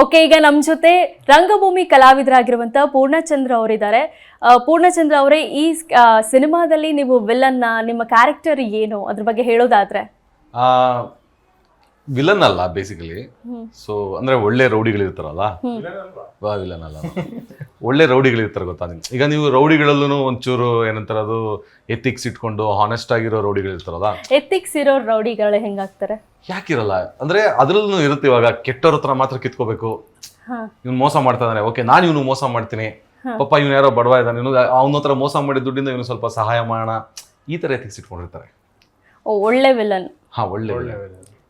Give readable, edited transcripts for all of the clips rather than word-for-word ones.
Okay, ಈಗ ನಮ್ಮ ಜೊತೆ ರಂಗಭೂಮಿ ಕಲಾವಿದರಾಗಿರುವಂತ ಪೂರ್ಣಚಂದ್ರ ಅವರಿದ್ದಾರೆ. ಪೂರ್ಣಚಂದ್ರ ಅವರೇ, ಈ ಸಿನಿಮಾದಲ್ಲಿ ನೀವು ವಿಲನ್ನ, ನಿಮ್ಮ ಕ್ಯಾರೆಕ್ಟರ್ ಏನು, ಅದ್ರ ಬಗ್ಗೆ ಹೇಳೋದಾದ್ರೆ? ವಿಲನ್ ಅಲ್ಲ ಬೇಸಿಕಲಿ. ಸೊ ಅಂದ್ರೆ ಒಳ್ಳೆ ರೌಡಿಗಳಿರ್ತಾರಲ್ಲ, ವಿಲನ್ ಅಲ್ಲ, ಒಳ್ಳೆ ರೌಡಿಗಳಿರ್ತಾರೆ ಗೊತ್ತಾ ನಿಮ್ಗೆ. ಈಗ ನೀವು ರೌಡಿಗಳಲ್ಲೂ ಒಂಚೂರು ಏನಂತಾರೆ, ಅದು ಎಥಿಕ್ಸ್ ಇಟ್ಕೊಂಡು ಹಾನೆಸ್ಟ್ ಆಗಿರೋ ರೌಡಿಗಳಿರ್ತಾರಲ್ಲ. ಎಥಿಕ್ಸ್ ಇರೋ ರೌಡಿಗಳು ಹೆಂಗಾಗ್ತಾರೆ? ಯಾಕಿರಲ್ಲ ಅಂದ್ರೆ ಅದ್ರಲ್ಲೂ ಇರುತ್ತೆ. ಇವಾಗ ಕೆಟ್ಟವ್ರ ಹತ್ರ ಮಾತ್ರ ಕಿತ್ಕೋಬೇಕು, ಇವ್ನು ಮೋಸ ಮಾಡ್ತಾ ಇದ್ದಾನೆ, ಓಕೆ ನಾನು ಇವನು ಮೋಸ ಮಾಡ್ತೀನಿ, ಪಾಪ ಇವ್ನು ಯಾರೋ ಬಡವ ಇದ್ದಾನೆ, ಅವನ ಹತ್ರ ಮೋಸ ಮಾಡಿದ ದುಡ್ಡಿಂದ ಇವನು ಸ್ವಲ್ಪ ಸಹಾಯ ಮಾಡೋಣ, ಈ ತರ ಎಥಿಕ್ಸ್ ಇಟ್ಕೊಂಡಿರ್ತಾರೆ. ಒಳ್ಳೆ ವಿಲನ್. ಹಾ, ಒಳ್ಳೆ.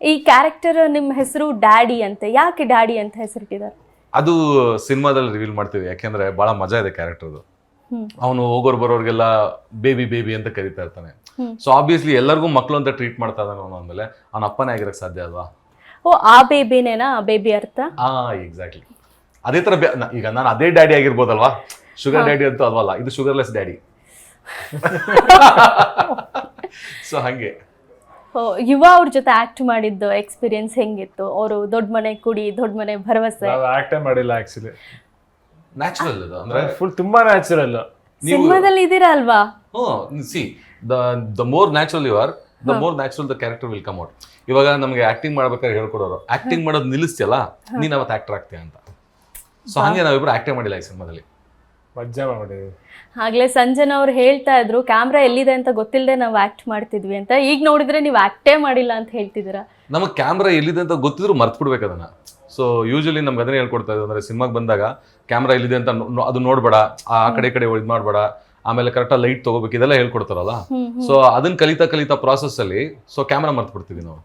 ಈ ಕ್ಯಾರೆಕ್ಟರ್ ನಿಮ್ಮ ಹೆಸರು ಡ್ಯಾಡಿ ಅಂತೆ, ಯಾಕೆ ಡ್ಯಾಡಿ ಅಂತ ಹೆಸರಿಟ್ಟಿದ್ದಾರೆ? ಅದು ಸಿನಿಮಾದಲ್ಲಿ ರಿವೀಲ್ ಮಾಡ್ತೀವಿ, ಯಾಕೆಂದ್ರೆ ಬಹಳ ಮಜಾ ಇದೆ ಕ್ಯಾರೆಕ್ಟರ್ದು. ಅವನು ಹೋಗೋರು ಬರೋರ್ಗೆಲ್ಲ ಬೇಬಿ ಬೇಬಿ ಅಂತ ಕರೀತಾ ಇರ್ತಾನೆ. ಸೊ ಆಬ್ವಿಯಸ್ಲಿ ಎಲ್ಲರಿಗೂ ಮಕ್ಕಳು ಅಂತ ಟ್ರೀಟ್ ಮಾಡ್ತಾ ಇದ್ದಾನೆ ಅವನು ಅಂದ್ಮೇಲೆ ಅವನ ಅಪ್ಪನೇ ಆಗಿರಕ್ ಸಾಧ್ಯ ಅಲ್ವಾ? ಓ, ಆ ಬೇಬಿನೇನಾ ಬೇಬಿ ಅರ್ಥ? ಎಕ್ಸಾಕ್ಟ್ಲಿ ಅದೇ ತರ. ಈಗ ನಾನು ಅದೇ ಡ್ಯಾಡಿ ಆಗಿರ್ಬೋದಲ್ವಾ, ಶುಗರ್ ಡ್ಯಾಡಿ ಅಂತೂ ಅಲ್ವಲ್ಲ, ಇದು ಶುಗರ್ಲೆಸ್ ಡ್ಯಾಡಿ. ಸೊ ಹಂಗೆ. ಯುವ ಅವ್ರ ಜೊತೆ ಆಕ್ಟ್ ಮಾಡಿದ್ದು ಎಕ್ಸ್ಪೀರಿಯನ್ಸ್ ಹೆಂಗಿತ್ತು? ಅವರು ದೊಡ್ಡ ಮನೆ ಕುಡಿ, ದೊಡ್ಡ ಮನೆ ಭರವಸೆ. ಆಕ್ಟೇ ಮಾಡಿಲ್ಲ ಆಕ್ಚುಲಿ. ನ್ಯಾಚುರಲ್ ಅದು, ಅಂದ್ರೆ ಫುಲ್ ತುಂಬಾ ನ್ಯಾಚುರಲ್. ಸಿನಿಮಾದಲ್ಲಿ ಇದೀರಾ ಅಲ್ವಾ? See the more natural you are, the more natural the character will come out. ಇವಾಗ ನಮಗೆ ಆಕ್ಟಿಂಗ್ ಮಾಡ್ಬೇಕಾದ್ರೆ ಹೇಳ್ಕೊಡೋರು, ಆಕ್ಟಿಂಗ್ ಮಾಡೋದು ನಿಲ್ಲಿಸ್ತಿಯಲ್ಲ ನೀನ್ ಅವತ್ತು ಆಕ್ಟರ್ ಆಗ್ತೀಯ ಅಂತ. ಸೊ ಹಂಗೆ ನಾವಿಬ್ರು ಆಕ್ಟೇ ಮಾಡಿಲ್ಲ ಈ ಸಿನಿಮಾದಲ್ಲಿ, ಮಜಾ ಮಾಡಿದ್ವಿ. ಆಗ್ಲೇ ಸಂಜನಾ ಅವ್ರು ಹೇಳ್ತಾ ಇದ್ರು, ಕ್ಯಾಮ್ರಾ ಎಲ್ಲಿದೆ ಅಂತ ಗೊತ್ತಿಲ್ಲದೆ ನಾವು ಆಕ್ಟ್ ಮಾಡ್ತಿದ್ವಿ ಅಂತ. ಈಗ ನೋಡಿದ್ರೆ ನೀವು ಆಕ್ಟೇ ಮಾಡಿಲ್ಲ ಅಂತ ಹೇಳ್ತಿದ್ದೀರಾ. ನಮಗೆ ಕ್ಯಾಮ್ರಾ ಎಲ್ಲಿದೆ ಅಂತ ಗೊತ್ತಿದ್ರು ಮರ್ತು ಬಿಡ್ಬೇಕು ಅದನ್ನ. ಸೊ ಯೂಶಲಿ ನಮ್ಗೆ ಅದನ್ನೇ ಹೇಳ್ಕೊಡ್ತಾ ಇದ್ರು, ಅಂದ್ರೆ ಸಿನಿಮಾಗೆ ಬಂದಾಗ ಕ್ಯಾಮ್ರಾ ಎಲ್ಲಿದೆ ಅಂತ ಅದು ನೋಡ್ಬೇಡ, ಆ ಕಡೆ ಇದು ಮಾಡ್ಬೇಡ, ಆಮೇಲೆ ಕರೆಕ್ಟಾಗಿ ಲೈಟ್ ತಗೋಬೇಕು, ಇದೆಲ್ಲ ಹೇಳ್ಕೊಡ್ತಾರಲ್ಲ. ಸೊ ಅದನ್ನ ಕಲಿತಾ ಪ್ರಾಸೆಸ್ ಅಲ್ಲಿ ಸೊ ಕ್ಯಾಮ್ರಾ ಮರ್ತು ಬಿಡ್ತೀವಿ ನಾವು.